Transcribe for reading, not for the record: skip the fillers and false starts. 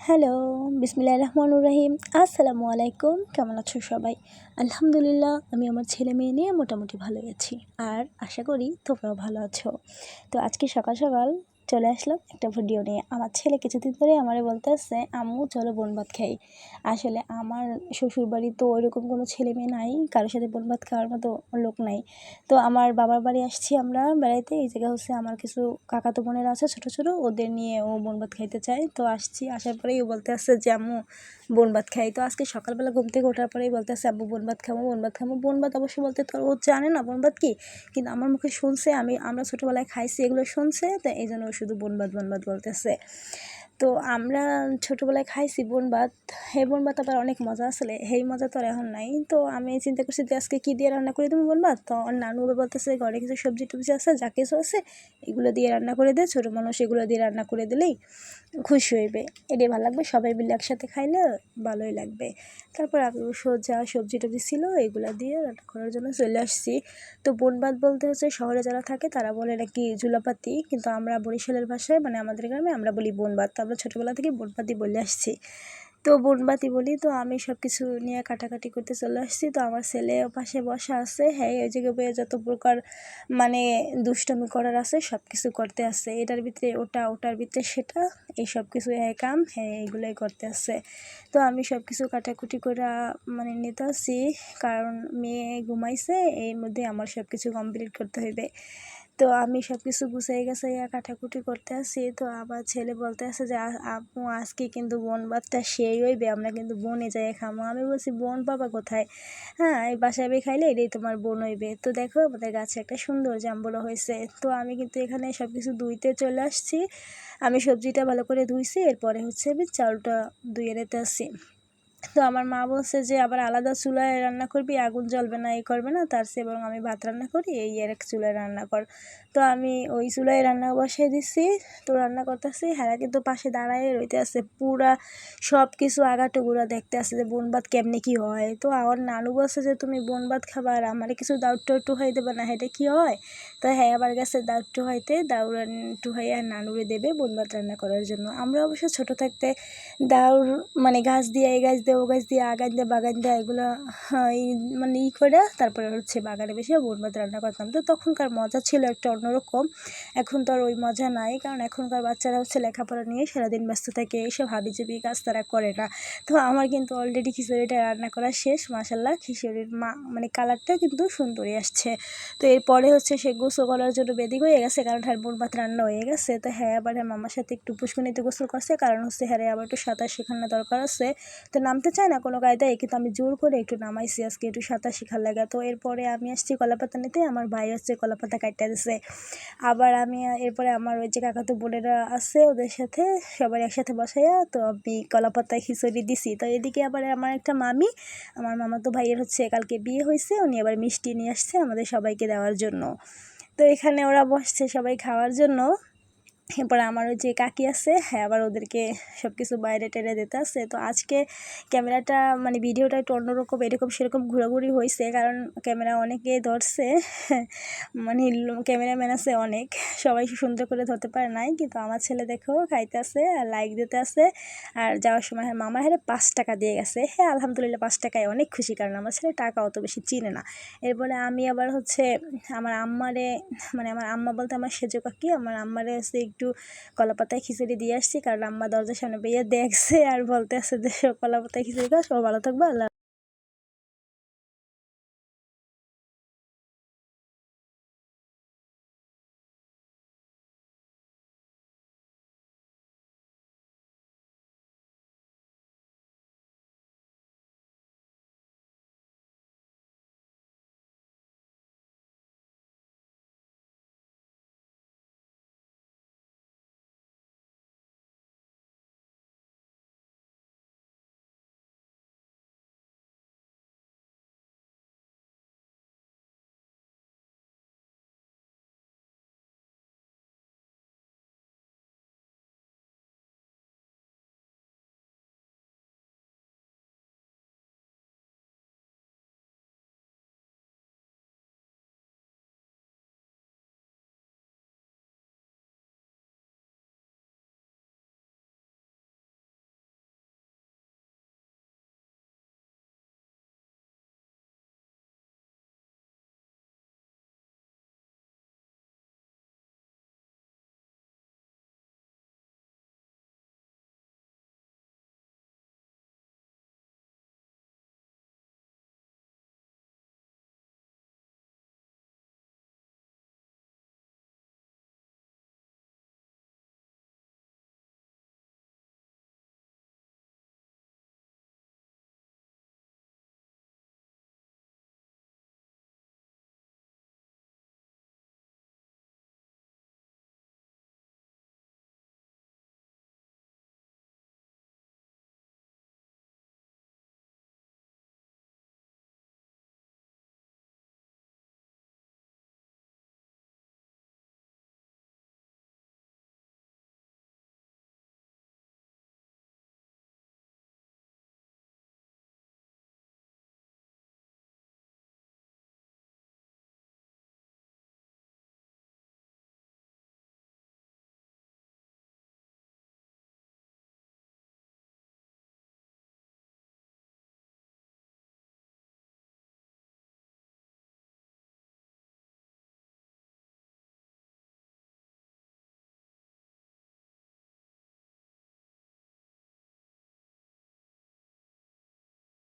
Hello, বিসমিল্লাহির রহমানির রহিম। আসসালামু আলাইকুম। কেমন আছো সবাই? আলহামদুলিল্লাহ, আমি আমার ছেলে মেয়ে নিয়ে মোটামুটি ভালোই আছি। আর আশা করি তোমরাও ভালো আছো। তো আজকে সকাল সকাল চলে আসলাম একটা ভিডিও নিয়ে। আমার ছেলে কিছুদিন ধরে আমারে বলতেছে, আম্মু চলো বনভাত খাই। আসলে আমার শ্বশুরবাড়ি তো ওইরকম কোনো ছেলে মেয়ে নাই, কারোর সাথে বনভাত খাওয়ার মতো লোক নাই। তো আমার বাবার বাড়ি আসছি আমরা বেড়াইতে। এই জায়গা হচ্ছে আমার কিছু কাকাতো বোনেরা আছে ছোটো ছোটো, ওদের নিয়ে ও বনভাত খাইতে চায়। তো আসছি, আসার পরেই ও বলতে আসছে যে আম্মু বনভাত খাই। তো আজকে সকালবেলা ঘুম থেকে ওঠার পরেই বলতে আসছে আম্মু বনভাত খাবো বনভাত খাবো। বনভাত অবশ্য বলতে তো ও জানে না বনভাত কি, কিন্তু আমার মুখে শুনছে, আমরা ছোটোবেলায় খাইছি এগুলো শুনছে, তো এই জন্য ও শুধু বনভাত বনভাত বলতেছে। তো আমরা ছোটোবেলায় খাইছি বনভাত। এই বনভাত আবার অনেক মজা আসলে, এই মজা তো আর এখন নাই। তো আমি চিন্তা করছি যে আজকে কী দিয়ে রান্না করে দেবো বনভাত। তো আমার নানু বলতেছে ঘরে কিছু সবজি টবজি আছে, যা কিছু আছে এগুলো দিয়ে রান্না করে দে, ছোটো মানুষ এগুলো দিয়ে রান্না করে দিলেই খুশি হইবে, এটাই ভালো লাগবে, সবাই মিলে একসাথে খাইলে ভালোই লাগবে। তারপর আমি যা সবজি টবজি ছিল এগুলো দিয়ে রান্না করার জন্য চলে আসছি। তো বনভাত বলতে হচ্ছে শহরে যারা থাকে তারা বলে নাকি জুলাপাতি, কিন্তু আমরা বরিশালের ভাষায় মানে আমাদের গ্রামে আমরা বলি বনভাত। তো আমরা ছোটোবেলা থেকে বনপাতি বলে আসছি, তো বনবাতি বলি। তো আমি সব কিছু নিয়ে কাটাকাটি করতে চলে আসছি। তো আমার ছেলে পাশে বসা আছে, হ্যাঁ ওই জায়গায় বয়ে যত প্রকার মানে দুষ্টামি করার আছে সব কিছু করতে আছে, এটার ভিতরে ওটা, ওটার ভিতরে সেটা, এই সব কিছু হ্যাঁ কাম হ্যাঁ এগুলোই করতে আছে। তো আমি সব কিছু কাটাকুটি করে মানে নিতে আসছি, কারণ মেয়ে ঘুমাইছে, এর মধ্যে আমার সব কিছু কমপ্লিট করতে হইবে। তো আমি সব কিছু গুছাই গাছাইয়া কাটাকুটি করতে আসি। তো আবার ছেলে বলতে আছে যে আপু আজকে কিন্তু বনভাতটা সেই হইবে, আমরা কিন্তু বনে যাই খামো। আমি বলছি বন পাবা কোথায়, হ্যাঁ এই বাসায় খাইলে এটাই তোমার বন হইবে। তো দেখো আমাদের গাছে একটা সুন্দর জাম্বুরা হয়েছে। তো আমি কিন্তু এখানে সব কিছু ধুইতে চলে আসছি। আমি সবজিটা ভালো করে ধুইছি, এরপরে হচ্ছে আমি চাউলটা ধুয়ে নিতে আসছি। তো আমার মা বলছে যে আবার আলাদা চুলায় রান্না করবি, আগুন জ্বলবে না, এই করবে না, তার চেয়ে বরং আমি ভাত রান্না করি, এই আর এক চুলায় রান্না কর। তো আমি ওই চুলায় রান্না বসিয়ে দিচ্ছি। তো রান্না করতেছি, হ্যাঁ কিন্তু পাশে দাঁড়ায় রইতে আছে, পুরা সব কিছু আগাটুগুরা দেখতে আসছে যে বনভাত কেমনি কী হয়। তো আমার নানু বলছে যে তুমি বনভাত খাবা আর আমার কিছু দাউট টাউট হয়ে দেবে না, এটা কী হয়। তো হ্যাঁ আবার গেছে দাউট টুহাইতে, দাউড় টুহাইয়া নানুরে দেবে বনভাত রান্না করার জন্য। আমরা অবশ্য ছোটো থাকতে দাউর মানে গাছ দিয়ে এই গাছ দিয়ে ও গাছ দিয়ে আগান দিয়ে বাগান দিয়ে এগুলো মানে করে তারপরে হচ্ছে বাগানে বেশি বনভাত রান্না করতাম। তো তখনকার মজা ছিল একটা অন্যরকম, এখন তো আর ওই মজা নাই, কারণ এখনকার বাচ্চারা হচ্ছে লেখাপড়া নিয়ে সারাদিন ব্যস্ত থাকে, এইসব হাবিজাবি কাজ তারা করে না। তো আমার কিন্তু অলরেডি খিচুড়িটা রান্না করা শেষ, মাশাল্লাহ খিচুড়ির মানে কালারটা কিন্তু সুন্দরই আসছে। তো এরপরে হচ্ছে সে গোসল করার জন্য বেদিক হয়ে গেছে, কারণ হ্যাঁ বনভাত রান্না হয়ে গেছে। তো হ্যাঁ আবার হ্যাঁ মামার সাথে একটু পুষ্কুনিতে গোসল করছে, কারণ হচ্ছে হ্যাঁ আবার একটু সাঁতার শেখানো দরকার আছে। তো নামতে চায় না কোনো কায়দায়, কিন্তু আমি জোর করে একটু নামাইছি আজকে একটু সাঁতার শেখার লাগা। তো এরপরে আমি আসছি কলাপাতা নিতে, আমার ভাই হচ্ছে কলাপাতা কাটতে দিছে। আবার আমি এরপরে আমার ওই যে কাকাতো বোনেরা আছে ওদের সাথে সবাই একসাথে বসাইয়া তো আমি কলাপাতায় খিচুড়ি দিছি। তো এদিকে আবার আমার একটা মামি, আমার মামাতো ভাইয়ের হচ্ছে কালকে বিয়ে হয়েছে, উনি আবার মিষ্টি নিয়ে আসছে আমাদের সবাইকে দেওয়ার জন্য। তো এখানে ওরা বসছে সবাই খাওয়ার জন্য। এরপর আমার ওই যে কাকি আছে, হ্যাঁ আবার ওদেরকে সব কিছু বাইরে টেরে দিতে আছে। তো আজকে ক্যামেরাটা মানে ভিডিওটা একটু অন্যরকম, এরকম সেরকম ঘোরাঘুরি হয়েছে, কারণ ক্যামেরা অনেকে ধরছে মানে ক্যামেরাম্যান আছে অনেক, সবাই সুন্দর করে ধরতে পারে নাই, কিন্তু আমার ছেলে দেখো খাইতে আছে আর লাইক দিতে আছে। আর যাওয়ার সময় হ্যাঁ মামা হ্যাঁ 5 টাকা দিয়ে গেছে, হ্যাঁ আলহামদুলিল্লাহ 5 টাকায় অনেক খুশি, কারণ আমার ছেলে টাকা অত বেশি চিনে না। এরপরে আমি আবার হচ্ছে আমার আম্মারে মানে আমার আম্মা বলতে আমার সেজো কাকি, আমার আম্মারে হচ্ছে একটু কলাপাতায় খিচুড়ি দিয়ে আসছি, কারণ আম্মা দরজার সামনে বেরিয়ে দেখছে আর বলতে আছে যে কলাপাতায় খিচুড়ি খাও, সব ভালো থাকবে, আল্লাহ।